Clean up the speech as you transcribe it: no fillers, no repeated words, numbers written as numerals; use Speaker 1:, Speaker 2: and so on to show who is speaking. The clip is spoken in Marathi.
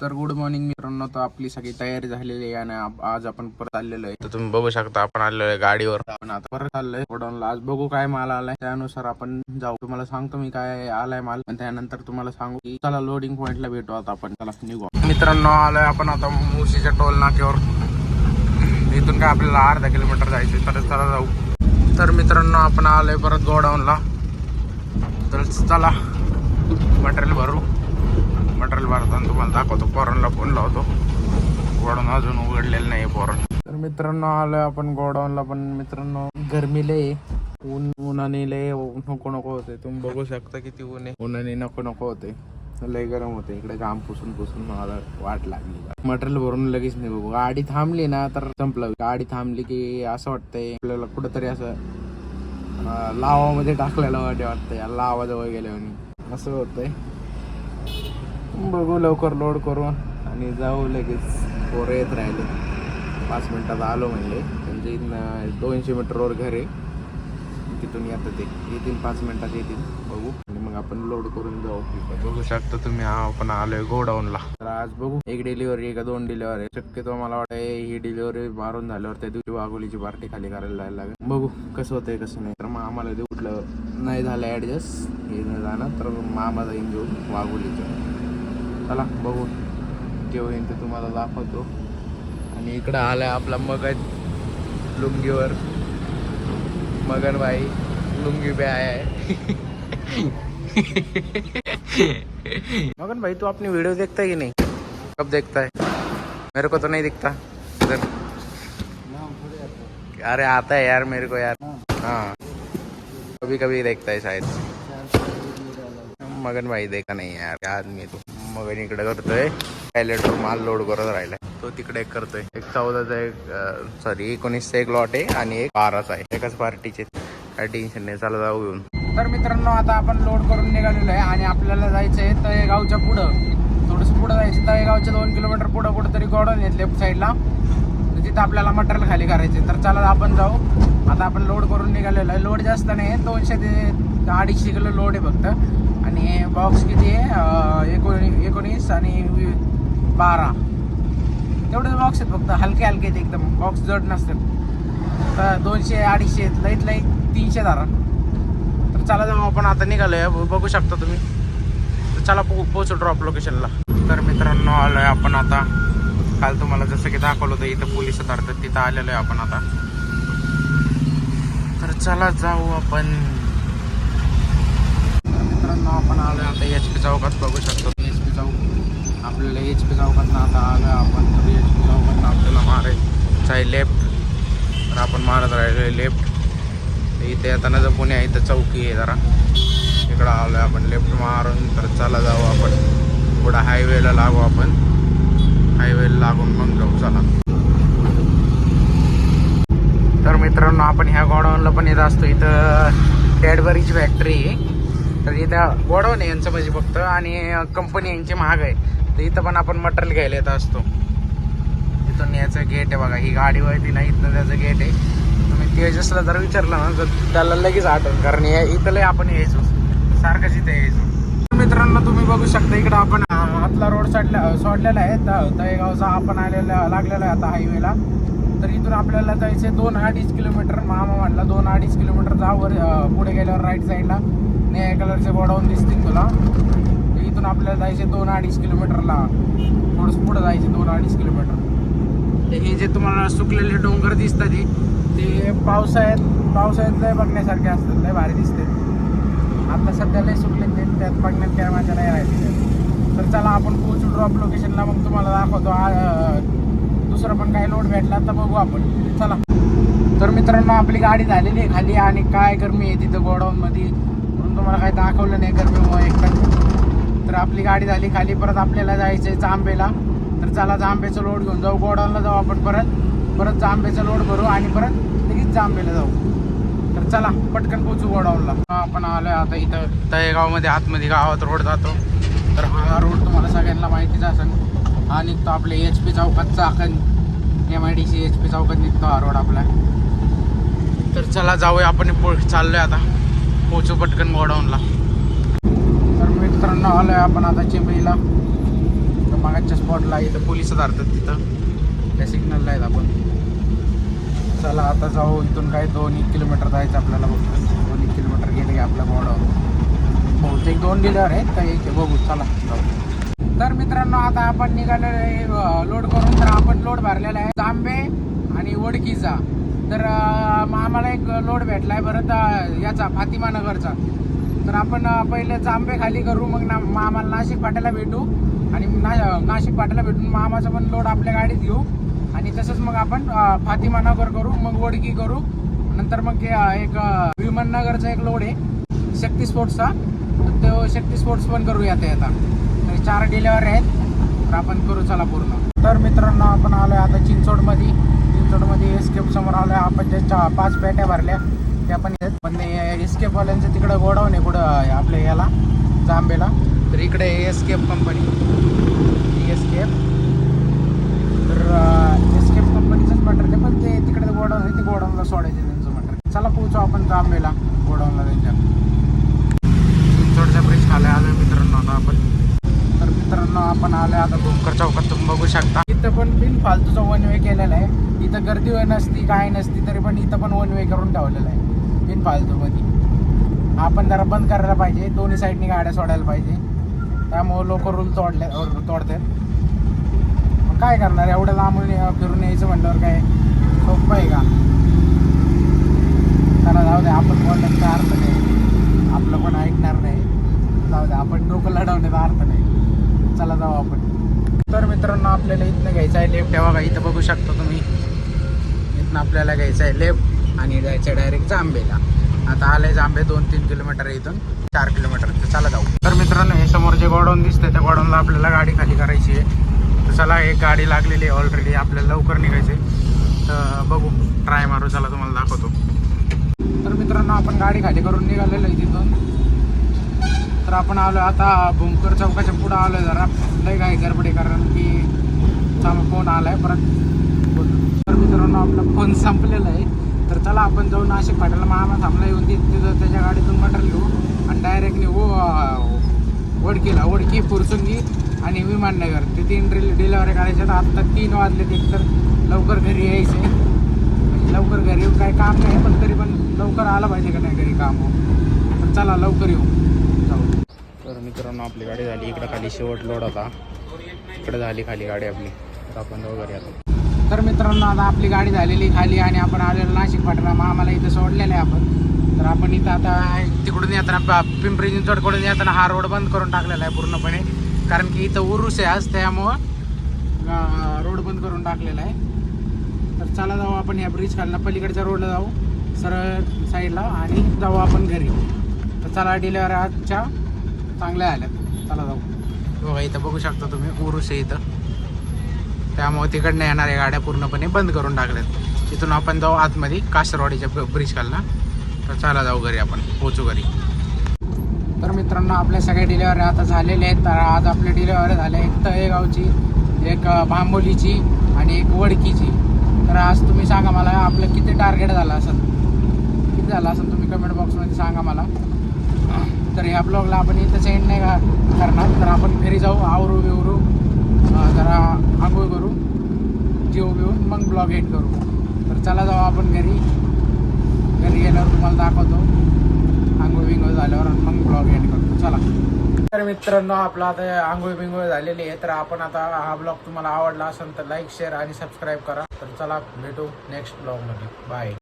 Speaker 1: तर गुड मॉर्निंग मित्रांनो. तर आपली सगळी तयारी झालेली आहे आणि आज आपण परत आलेलो आहे. तर तुम्ही बघू शकता आपण आलेलो आहे गाडीवर. आपण आता परत आलोय गोडाऊनला. आज बघू काय माल आलाय, त्यानुसार आपण जाऊ. तुम्हाला सांगतो मी काय आलाय माल आणि त्यानंतर तुम्हाला सांगू की चला लोडिंग पॉइंटला भेटू. आता आपण चला निघू. मित्रांनो आलोय आपण आता मुशीच्या टोल नाक्यावर. इथून काय आपल्याला अर्धा किलोमीटर जायचं, तर चला जाऊ. तर मित्रांनो आपण आलोय परत गोडाऊनला. तर चला मटेरियल भरू. मटेरियल भरताना तुम्हाला दाखवतो. पोरांना फोन लावतो. गोडाऊन अजून उघडलेलं नाही पोरण. तर मित्रांनो आलोय आपण गोडाऊनला. पण मित्रांनो गरमी लय, उन्हाने लय नको नको होते. तुम्ही बघू शकता किती ऊन आहे. उन्हाने नको नको होते, लय गरम होते. इकडे घाम पुसून पुसून मला वाट लागली. मटेरियल भरून लगेच नाही बघू. गाडी थांबली ना तर संपलं. गाडी थांबली की असं वाटतंय आपल्याला कुठंतरी असं लावामध्ये टाकलेलं वाटतंय. या लावाजवळ गेल्यावर असं होतंय. बघू लवकर लोड करू आणि जाऊ लगेच. पोरं येत राहिले. 5 मिनिटात आलो म्हणले. त्यांच्या इथनं 200 मीटरवर घर आहे. तिथून येतात ते येतील 5 मिनिटात येतील. बघू आणि मग आपण लोड करून जाऊ. बघू शकता तुम्ही आपण आलोय गोडाऊनला. तर आज बघू 1 डिलिव्हरी आहे का 2 डिलिव्हरी. शक्यतो मला वाटतं ही डिलिव्हरी मारून झाल्यावर त्या दिवशी वाघोलीची पार्टी खाली करायला जायला लागेल. बघू कसं होतंय कसं नाही. तर मग आम्हाला ते कुठलं नाही झालं ऍडजस्ट हे न जाणं तर मामा जाईन घेऊन वाघोलीचं. चला बघू जेव्हा येईन ते तुम्हाला दाखवतो. आणि इकडं आलाय आपला मगन लुंगीवर. मगन भाई लुंगी पे आया है. मगन भाई तू अपनी वीडियो देखता है कि नहीं? कब देखता है? मेरे को तो नहीं दिखता. अरे आता है यार मेरे को यार. हाँ कभी कभी देखता है शायद. मगन भाई देखा नहीं यार. क्या आदमी तू. मगन इकडे करतोय पायलटवर माल लोड करत राहिलाय. तो तिकडे करतोय. एक 14चा एक 19चा एक लॉट आहे आणि एक 12चा आहे. एकाच पार्टीचे. काय टेन्शन नाही. चला जाऊ घेऊन. तर मित्रांनो आता आपण लोड करून निघालेलो आहे आणि आपल्याला जायचंय तळेगावच्या पुढं. थोडंसं पुढं जायचं. तळेगावच्या 2 किलोमीटर पुढं कुठंतरी गोडाऊन आहे लेफ्ट साईडला. तर तिथं आपल्याला मटेरियल खाली करायचे. तर चला आपण जाऊ. आता आपण लोड करून निघालेलो आहे. लोड जास्त नाही, 200 ते 250 किलो लोड आहे फक्त. आणि बॉक्स किती आहे 19 आणि 12 तेवढे बॉक्स आहेत फक्त. हलके हलके आहेत एकदम. बॉक्स जड नसतात. तर 200-250 लईत लई 300 धरा. तर चला जाऊ आपण. आता निघालोय बघू शकता तुम्ही. तर चला पोहोचू ड्रॉप लोकेशनला. तर मित्रांनो आलोय आपण आता. काल तुम्हाला जसं की दाखवलं होतं इथं पोलीस उतरतात तिथं आलेलो आहे आपण आता. तर चला जाऊ आपण. मित्रांनो आपण आलोय आता HP चौकात. बघू शकतो HP चौक. आपल्याला HP चौकात आता आलोय आपण. तर HP चौकात आपल्याला मारायचं आहे लेफ्ट. तर आपण मारत राहिलो लेफ्ट. इथे येताना जर पुणे आहे इथं चौकी आहे जरा. इकडं आलोय आपण लेफ्ट मारून. तर चला जाऊ आपण पुढं हायवेला लागू. आपण हायवेला लागून मग जाऊ. चला. तर मित्रांनो आपण ह्या गोडाऊनला पण येत असतो. इथं कॅडबरीची फॅक्टरी आहे. तर इथं गोडाऊन आहे यांचं म्हणजे फक्त. आणि कंपनी यांची महाग आहे. तर इथं पण आपण मटेरियल घ्यायला येत असतो. इथून याचं गेट आहे बघा. ही गाडी वळती ना इथं त्याचं गेट आहे. तुम्ही तेजसला जर विचारलं ना तर त्याला लगेच आठवण. कारण इथं लय आपण यायचो सारखंच इथं यायचो. मित्रांनो तुम्ही बघू शकता इकडं आपण आतला रोड सोडलेला आहे. तळेगावचा आपण लागलेला आहे आता हायवेला. तर इथून आपल्याला जायचं आहे 2-2.5 किलोमीटर. मामा म्हटला 2-2.5 किलोमीटर जावर. पुढे गेल्यावर राईट साईडला निळ्या कलरचे गोडाऊन दिसतील तुला. इथून आपल्याला जायचे 2-2.5 किलोमीटरला. थोडंसं पुढं जायचे 2-2.5 किलोमीटर. हे जे तुम्हाला सुकलेले डोंगर दिसतात ते पावसाळ्यात लय बघण्यासारखे असतात. लय भारी दिसते. आता सध्या लय सुकले ते त्यात बघण्यात काय माझ्या नाही राहिली. तर चला आपण पोहोचू ड्रॉप लोकेशनला. मग तुम्हाला दाखवतो. दुसरं पण काही लोड भेटला तर बघू आपण. चला. तर मित्रांनो आपली गाडी झालेली आहे खाली. आणि काय गरमी आहे तिथं गोडाऊनमध्ये म्हणून तुम्हाला काही दाखवलं नाही गरमीमुळे एकटं. तर आपली गाडी झाली खाली. परत आपल्याला जायचं आहे जांबेला. तर चला जांबेचं लोड घेऊन जाऊ. गोडाऊनला जाऊ आपण परत जांबेचं लोड भरू आणि परत लगेच जांबेला जाऊ. तर चला पटकन पोचू गोडाऊनला. आपण आलोय आता इथं तळेगावमध्ये. आतमध्ये गावात रोड जातो. तर हा रोड तुम्हाला सगळ्यांना माहितीच असेल. हा निघतो आपल्या HP चौकात. चाकण MIDC HP चौकात निघतो हा रोड आपला. तर चला जाऊया आपण. चाललोय आता. पोचू पटकन गोडाऊनला. तर मित्रांनो आलोय आपण आता चिंबळीला. मागच्या स्पॉटला इथं पोलिस धरतात तिथं त्या सिग्नलला आहेत आपण. चला आता जाऊ. इथून काय 2-1 किलोमीटर जायचं आपल्याला. बघतो 2-1 किलोमीटर गेले की आपल्या गोडाऊन. बहुतेक 2 डिलर आहेत काही एक बघू. चला जाऊ. तर मित्रांनो आता आपण निघालेलो लोड करून. तर आपण लोड भरलेला आहे जांबे आणि वडकीचा. तर आम्हाला एक लोड भेटला आहे परत याचा फातिमा नगरचा. तर आपण पहिले जांबे खाली करू, मग आम्हाला नाशिक फाट्याला भेटू आणि नाशिक फाट्याला भेटून मामाचा पण लोड आपल्या गाडीत घेऊ आणि तसंच मग आपण फातिमा नगर करू, मग वडकी करू. नंतर मग एक विमाननगरचा एक लोड आहे शक्ती स्पोर्ट्सचा, तो शक्ती स्पोर्ट्स पण करू येता येता. तर 4 डिलेवरी आहेत. तर आपण करू चला पूर्ण. तर मित्रांनो आपण आलो आहे आता चिंचवडमध्ये. एस्केप समोर आलो आहे आपण. ज्या 5 पेट्या भरल्या त्या पण आहेत. पण एस्केपवाल्यांचं तिकडं गोडाऊन आहे कुठं आपल्या याला जांबेला. तर इकडे एस्केप कंपनी एस्केप. तर एस्केप कंपनीचंच मटेरियल आहे, पण ते तिकडे गोडाऊन आहे, ते गोडाऊनला सोडायचे त्यांचं मटेरियल. चला पोहोचू आपण जांबेला गोडाऊनला त्यांच्या. चिंचवडच्या ब्रिज खाली आलो मित्रांनो आता आपण. तर मित्रांनो आपण आलो आता भूमकर चौकात. तुम्ही बघू शकता इथं पण फालतूचा 1 वे केलेला आहे. इथं गर्दी नसती काय नसती तरी पण इथं पण 1 वे करून ठेवलेलं आहे फालतूमध्ये. आपण जरा बंद करायला पाहिजे. दोन्ही साईडनी गाड्या सोडायला पाहिजे. त्यामुळे लोक रूल तोडतात. मग काय करणार, एवढं लांबून फिरून यायचं म्हणल्यावर काय सोपं आहे का? त्याला जाऊ दे, आपण बोलण्याचा अर्थ नाही, आपलं पण ऐकणार नाही. जाऊ दे, आपण डोकं लढवण्याचा अर्थ नाही. चला जाऊ आपण. तर मित्रांनो आपल्याला इथनं घ्यायचं आहे लेफ्ट. तेव्हा का इथं बघू शकता तुम्ही. इथनं आपल्याला घ्यायचं आहे लेफ्ट आणि जायचं डायरेक्ट जांबेला. आता आलंय जांबे 2-3 किलोमीटर आहे इथून, 4 किलोमीटर. तर चला जाऊ. तर मित्रांनो हे समोर जे गोडाऊन दिसतंय त्या गोडाऊनला आपल्याला गाडी खाली करायची आहे. तर चला एक गाडी लागलेली आहे ऑलरेडी. आपल्याला लवकर निघायचं आहे. तर बघू, ट्राय मारू. चला तुम्हाला दाखवतो. तर मित्रांनो आपण गाडी खाली करून निघालेलो आहे तिथून. तर आपण आलो आता भूमकर चौकाच्या पुढं आलो आहे. जरा लय काय गडबडी कारण की फोन आला आहे परत. तर मित्रांनो आपला फोन संपलेला आहे. तर चला आपण जाऊ नाशिक फाट्याला. मामा थांबला येऊन तिथं त्याच्या गाडीतून मटेरियल घेऊ आणि डायरेक्ट निघू वडकीला. वडकी, फुरसुंगी आणि विमाननगर. ते 3 डिलेवरी करायचे. तर आत्ता 3 वाजले. एक तर लवकर घरी यायचं आहे. म्हणजे लवकर घरी येऊन काय काम नाही, पण तरी पण लवकर आलं पाहिजे का नाही घरी काम. तर चला लवकर येऊ जाऊ. तर मित्रांनो आपली गाडी झाली. इकडं खाली शेवट लोड होता. इकडे झाली खाली गाडी आपली. तर आपण जाऊ घरी आता. तर मित्रांनो आता आपली गाडी झालेली खाली आणि आपण आलेलो नाशिक फाट्याला. आम्हाला इथं सोडलेलं आहे आपण. तर आपण इथं आता तिकडून येताना पिंपरी चिंचवडकडून येताना हा रोड बंद करून टाकलेला आहे पूर्णपणे. कारण की इथं उरूस आहे आज, त्यामुळं रोड बंद करून टाकलेला आहे. तर चला जाऊ आपण या ब्रिज खालनं पलीकडच्या रोडला जाऊ सरळ साईडला आणि जाऊ आपण घरी. तर चला डिलेवरी आजच्या चांगल्या आल्यात. चला जाऊ. बघा इथं बघू शकता तुम्ही उरूस आहे इथं, त्यामुळे तिकडनं येणाऱ्या गाड्या पूर्णपणे बंद करून टाकल्यात. तिथून आपण जाऊ आतमध्ये कासरवाडीच्या ब्रिज खालना. तर चला जाऊ घरी, आपण पोहोचू घरी. तर मित्रांनो आपल्या सगळ्या डिलेवरी आता झालेल्या आहेत. तर आज आपल्या डिलेवरी झाल्या एक तळेगावची, एक भांबोलीची आणि एक वडकीची. तर आज तुम्ही सांगा मला आपलं किती टार्गेट झालं असेल, किती झालं असेल तुम्ही कमेंट बॉक्समध्ये सांगा मला. तर ह्या ब्लॉगला आपण इथं सेंड नाही करणार. तर आपण घरी जाऊ, आवरू बिवरू, जरा आंघोळ करू, जेवू बिवून मग ब्लॉग एंड करू. तर चला जाऊ आपण घरी. घरी गेल्यावर तुम्हाला दाखवतो आंघोळ बिंघोळ झाल्यावर मग ब्लॉग एंड करतो. चला. तर मित्रांनो आपला आता आंघोळ बिंघोळ झालेली आहे. तर आपण आता हा ब्लॉग तुम्हाला आवडला असेल तर लाईक, शेअर आणि सबस्क्राईब करा. तर चला भेटू नेक्स्ट ब्लॉगमध्ये. बाय.